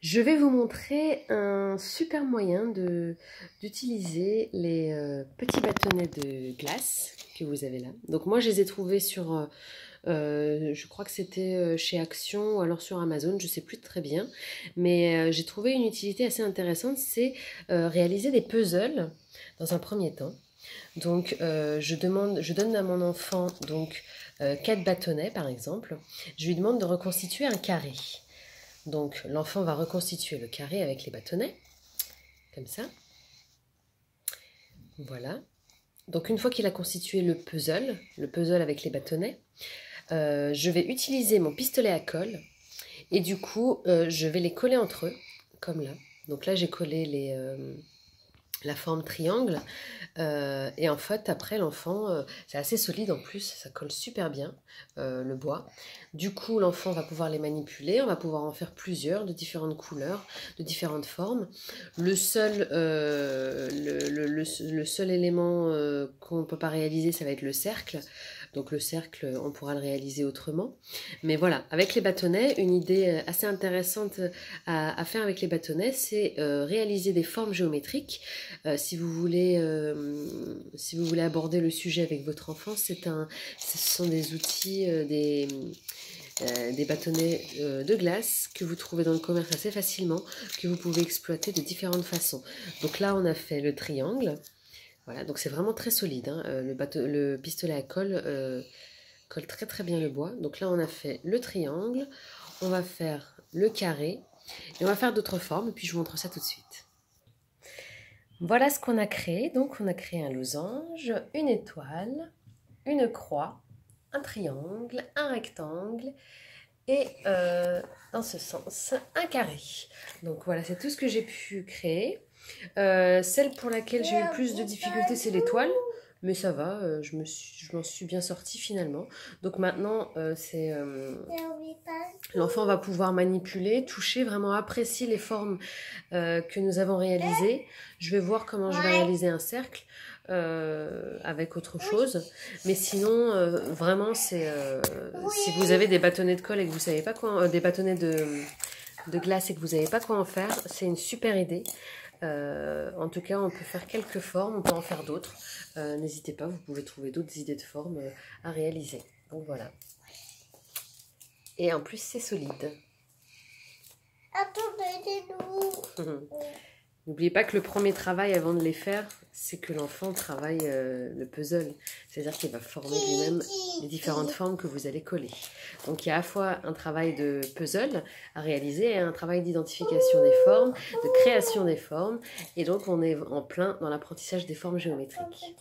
Je vais vous montrer un super moyen d'utiliser les petits bâtonnets de glace que vous avez là. Donc moi je les ai trouvés sur, je crois que c'était chez Action ou alors sur Amazon, je ne sais plus très bien. Mais j'ai trouvé une utilité assez intéressante, c'est réaliser des puzzles dans un premier temps. Donc je donne à mon enfant donc 4 bâtonnets par exemple. Je lui demande de reconstituer un carré. Donc l'enfant va reconstituer le carré avec les bâtonnets, comme ça. Voilà. Donc une fois qu'il a constitué le puzzle avec les bâtonnets, je vais utiliser mon pistolet à colle et du coup je vais les coller entre eux, comme là. Donc là j'ai collé la forme triangle et en fait après l'enfant, c'est assez solide en plus, ça colle super bien le bois. Du coup l'enfant va pouvoir les manipuler, on va pouvoir en faire plusieurs de différentes couleurs, de différentes formes. Le seul élément qu'on ne peut pas réaliser, ça va être le cercle. Donc le cercle, on pourra le réaliser autrement. Mais voilà, avec les bâtonnets, une idée assez intéressante à faire avec les bâtonnets, c'est réaliser des formes géométriques. Si vous voulez aborder le sujet avec votre enfant, ce sont des outils, des bâtonnets de glace que vous trouvez dans le commerce assez facilement, que vous pouvez exploiter de différentes façons. Donc là, on a fait le triangle. Voilà, donc c'est vraiment très solide, hein. Le pistolet à colle colle très très bien le bois. Donc là, on a fait le triangle, on va faire le carré, et on va faire d'autres formes, et puis je vous montre ça tout de suite. Voilà ce qu'on a créé. Donc on a créé un losange, une étoile, une croix, un triangle, un rectangle, et dans ce sens, un carré. Donc voilà, c'est tout ce que j'ai pu créer. Celle pour laquelle j'ai eu le plus de difficultés, c'est l'étoile. Mais ça va, je m'en suis bien sortie finalement. Donc maintenant, l'enfant va pouvoir manipuler, toucher, vraiment apprécier les formes que nous avons réalisées. Je vais voir comment je vais réaliser un cercle avec autre chose. Mais sinon, vraiment, si vous avez des bâtonnets de colle et que vous savez pas quoi, des bâtonnets de glace et que vous savez pas quoi en faire, c'est une super idée. En tout cas, on peut faire quelques formes, on peut en faire d'autres. N'hésitez pas, vous pouvez trouver d'autres idées de formes à réaliser. Donc voilà. Et en plus, c'est solide. N'oubliez pas que le premier travail avant de les faire, c'est que l'enfant travaille le puzzle. C'est-à-dire qu'il va former lui-même les différentes formes que vous allez coller. Donc il y a à la fois un travail de puzzle à réaliser et un travail d'identification des formes, de création des formes. Et donc on est en plein dans l'apprentissage des formes géométriques.